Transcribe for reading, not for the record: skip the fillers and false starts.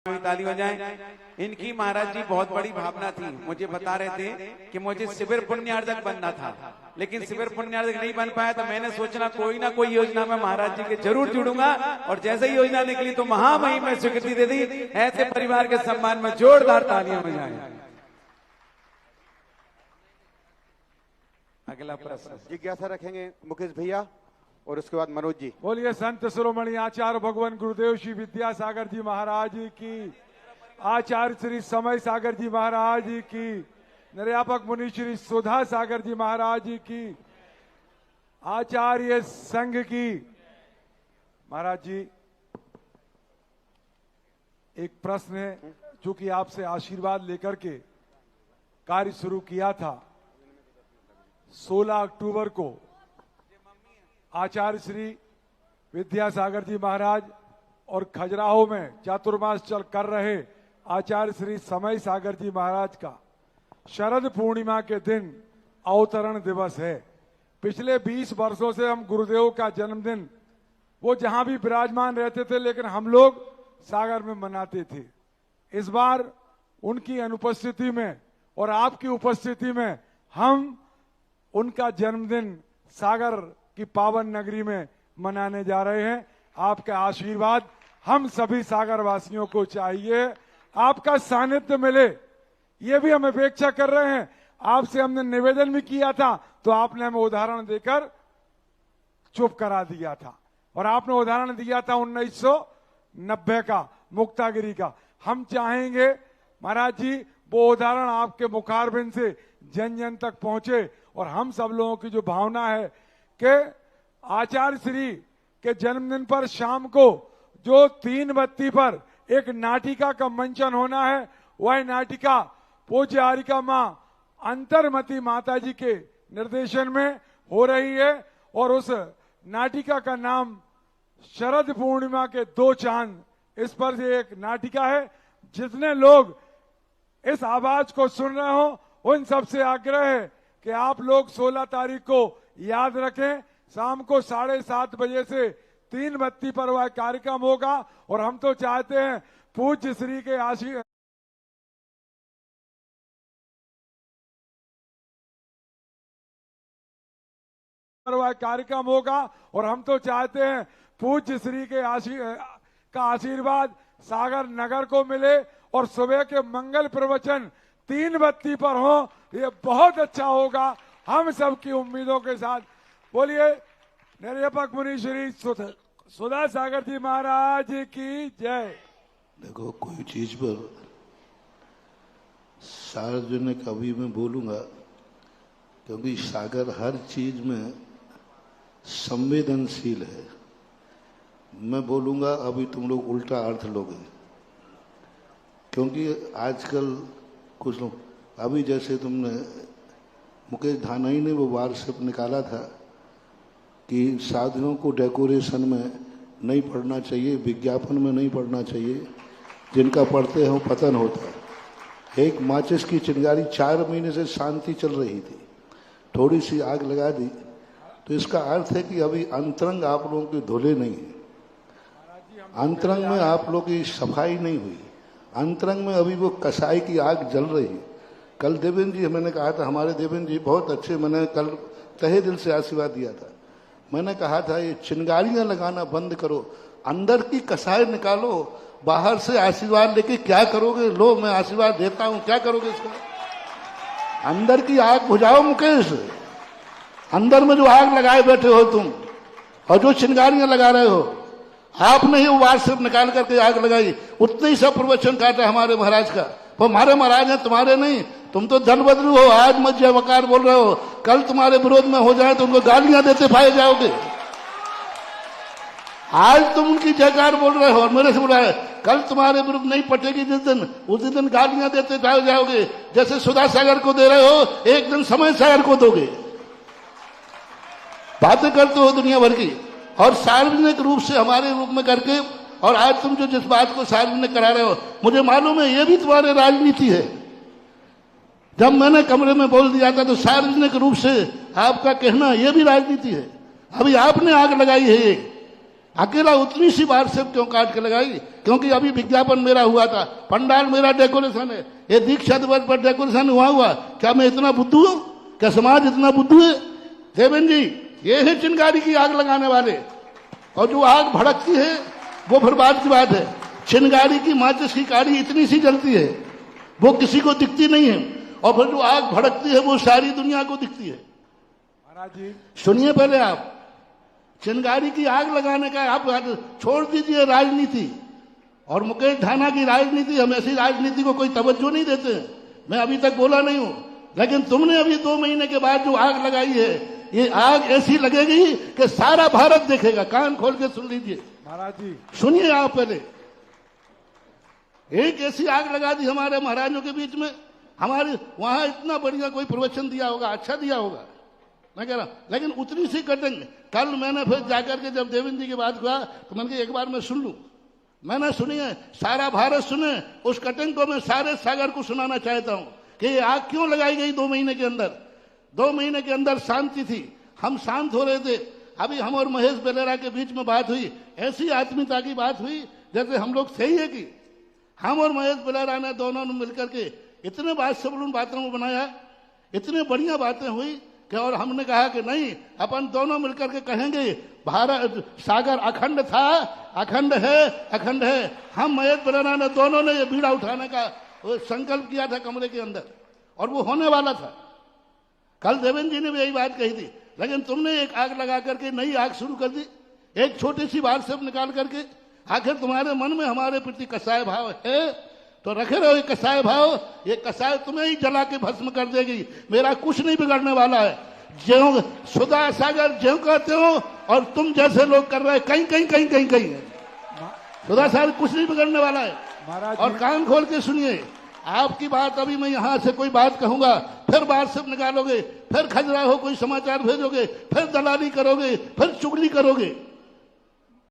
ताली बजाएं। इनकी महाराज जी बहुत बड़ी भावना थी। मुझे बता रहे थे कि मुझे शिविर पुण्यार्जक बनना था, लेकिन शिविर पुण्यार्जक नहीं बन पाया, तो मैंने सोचना कोई ना कोई योजना में महाराज जी के जरूर जुड़ूंगा। और जैसे ही योजना निकली तो महामहिम में स्वीकृति दे दी। ऐसे परिवार के सम्मान में जोरदार तालियां बजाएं। अगला प्रश्न जिज्ञासा रखेंगे मुकेश भैया और उसके बाद मनोज जी। बोलिए संत शिरोमणि आचार्य भगवान गुरुदेव श्री विद्यासागर जी महाराज की, आचार्य श्री समय सागर जी महाराज की, निर्यापक मुनि श्री सुधा सागर जी महाराज की, आचार्य संघ की। महाराज जी, एक प्रश्न है, चूंकि आपसे आशीर्वाद लेकर के कार्य शुरू किया था 16 अक्टूबर को आचार्य श्री विद्यासागर जी महाराज और खजुराहो में चातुर्मास चल कर रहे आचार्य श्री समय सागर जी महाराज का शरद पूर्णिमा के दिन अवतरण दिवस है। पिछले 20 वर्षों से हम गुरुदेव का जन्मदिन वो जहां भी विराजमान रहते थे, लेकिन हम लोग सागर में मनाते थे। इस बार उनकी अनुपस्थिति में और आपकी उपस्थिति में हम उनका जन्मदिन सागर की पावन नगरी में मनाने जा रहे हैं। आपका आशीर्वाद हम सभी सागर वासियों को चाहिए, आपका सानिध्य मिले, ये भी हम अपेक्षा कर रहे हैं। आपसे हमने निवेदन भी किया था, तो आपने हमें उदाहरण देकर चुप करा दिया था, और आपने उदाहरण दिया था 1990 का मुक्तागिरी का। हम चाहेंगे महाराज जी वो उदाहरण आपके मुखारबिंद से जन जन तक पहुंचे, और हम सब लोगों की जो भावना है कि आचार्य श्री के जन्मदिन पर शाम को जो 3 बत्ती पर एक नाटिका का मंचन होना है, वह नाटिका पूज्य हारिका मां अंतर्मती माता जी के निर्देशन में हो रही है। और उस नाटिका का नाम शरद पूर्णिमा के 2 चांद, इस पर से एक नाटिका है। जितने लोग इस आवाज को सुन रहे हो, उन सबसे आग्रह है कि आप लोग 16 तारीख को याद रखें, शाम को 7:30 बजे से 3 बत्ती पर वह कार्यक्रम होगा। और हम तो चाहते हैं पूज्य श्री के आशीर्वाद पर वह कार्यक्रम होगा, और हम तो चाहते हैं पूज्य श्री के आशीर्वाद सागर नगर को मिले, और सुबह के मंगल प्रवचन 3 बत्ती पर हो। ये बहुत अच्छा होगा हम सबकी उम्मीदों के साथ। बोलिए निर्यापक मुनि श्री सुधा सागर जी महाराज की जय। देखो, कोई चीज पर सार्वजनिक अभी मैं बोलूंगा, क्योंकि सागर हर चीज में संवेदनशील है। मैं बोलूंगा, अभी तुम लोग उल्टा अर्थ लोगे, क्योंकि आजकल कुछ लोग, अभी जैसे तुमने मुकेश धानाई ने वो वार्षिक निकाला था कि साधनों को डेकोरेशन में नहीं पढ़ना चाहिए, विज्ञापन में नहीं पढ़ना चाहिए, जिनका पढ़ते हैं वो पतन होता है। एक माचिस की चिंगारी 4 महीने से शांति चल रही थी, थोड़ी सी आग लगा दी, तो इसका अर्थ है कि अभी अंतरंग आप लोगों के धुले नहीं है, अंतरंग में आप लोगों की सफाई नहीं हुई, अंतरंग में अभी वो कसाई की आग जल रही है। कल देवेंद्र जी, मैंने कहा था, हमारे देवेंद्र जी बहुत अच्छे, मैंने कल तहे दिल से आशीर्वाद दिया था। मैंने कहा था ये चिंगारियां लगाना बंद करो, अंदर की कसाई निकालो, बाहर से आशीर्वाद लेके क्या करोगे? लो मैं आशीर्वाद देता हूं, क्या करोगे इसका? अंदर की आग बुझाओ मुकेश, अंदर में जो आग लगाए बैठे हो तुम, और जो चिंगारियां लगा रहे हो, आपने ही वार्षिक निकाल करके आग लगाई। उतने ही सब प्रवचन काटा हमारे महाराज का, वो हमारे महाराज हैं, तुम्हारे नहीं। तुम तो धन बदलू हो, आज मत जय वकार बोल रहे हो, कल तुम्हारे विरोध में हो जाए तो उनको गालियां देते पाए जाओगे। आज तुम उनकी जयकार बोल रहे हो और मेरे से बोल रहे हैं, कल तुम्हारे विरुद्ध नहीं पटेगी जिस दिन, उस दिन गालियां देते पाए जाओगे। जैसे सुधा सागर को दे रहे हो, एक दिन समय सागर को दोगे। बातें करते हो दुनिया भर की, और सार्वजनिक रूप से हमारे रूप में करके, और आज तुम जो जिस बात को सार्वजनिक करा रहे हो, मुझे मालूम है ये भी तुम्हारी राजनीति है। जब मैंने कमरे में बोल दिया था तो सार्वजनिक रूप से आपका कहना ये भी राजनीति है। अभी आपने आग लगाई है, अकेला उतनी सी बार से क्यों काट के लगाई? क्योंकि अभी विज्ञापन मेरा हुआ था, पंडाल मेरा डेकोरेशन है, ये दीक्षा दिवस पर डेकोरेशन हुआ। क्या मैं इतना बुद्धू हूं? क्या समाज इतना बुद्धू है? देवेंद्र जी, ये है चिंगारी की आग लगाने वाले, और जो आग भड़कती है वो फिर बात की बात है। चिंगारी की माचिस की काड़ी इतनी सी जलती है, वो किसी को दिखती नहीं है, और फिर जो आग भड़कती है वो सारी दुनिया को दिखती है। महाराज जी, सुनिए पहले आप, चिंगारी की आग लगाने का आप छोड़ दीजिए राजनीति और मुकेश ढाना की राजनीति। हम ऐसी राजनीति को कोई तवज्जो नहीं देते हैं, मैं अभी तक बोला नहीं हूं, लेकिन तुमने अभी 2 महीने के बाद जो आग लगाई है, ये आग ऐसी लगेगी कि सारा भारत देखेगा। कान खोल के सुन लीजिए महाराज जी, सुनिए आप पहले। एक ऐसी आग लगा दी हमारे महाराजों के बीच में, हमारे वहां इतना बढ़िया कोई प्रवचन दिया होगा, अच्छा दिया होगा, मैं कह रहा हूं, लेकिन उतनी सी कटिंग। कल मैंने फिर जाकर के जब देवेंद्र जी की बात हुआ तो मैंने कहा एक बार मैं सुन लूं। मैंने सुनी है, सारा भारत सुने, उस कटिंग को मैं सारे सागर को सुनाना चाहता हूं कि ये आग क्यों लगाई गई 2 महीने के अंदर। 2 महीने के अंदर शांति थी, हम शांत हो रहे थे। अभी हम और महेश बेलेरा के बीच में बात हुई, ऐसी आत्मीयता की बात हुई जैसे हम लोग सही है कि हम और महेश बेलेरा ने दोनों ने मिलकर के इतने बात सब बातों को बनाया, इतनी बढ़िया बातें हुई कि और हमने कहा कि नहीं, अपन दोनों मिलकर के कहेंगे भारत सागर अखंड था, अखंड है, अखंड है। हम महेश बेलेरा ने दोनों ने ये बीड़ा उठाने का संकल्प किया था कमरे के अंदर, और वो होने वाला था। कल देवेंद्र जी ने भी यही बात कही थी, लेकिन तुमने एक आग लगा करके नई आग शुरू कर दी, एक छोटी सी बात से निकाल करके। आखिर तुम्हारे मन में हमारे प्रति कसाय भाव है तो रखे रहो ये कसाय भाव। ये कसाय तुम्हें ही जला के भस्म कर देगी, मेरा कुछ नहीं बिगड़ने वाला है। ज्यों सुधा सागर ज्यों कहते हो और तुम जैसे लोग कर रहे हैं, कहीं कहीं कहीं कहीं कहीं सुधा सागर कुछ नहीं बिगड़ने वाला है। महाराज और कान खोल के सुनिए, आपकी बात अभी मैं यहां से कोई बात कहूंगा, फिर बात सब निकालोगे, फिर खजुराहो कोई समाचार भेजोगे, फिर दलाली करोगे, फिर चुगली करोगे।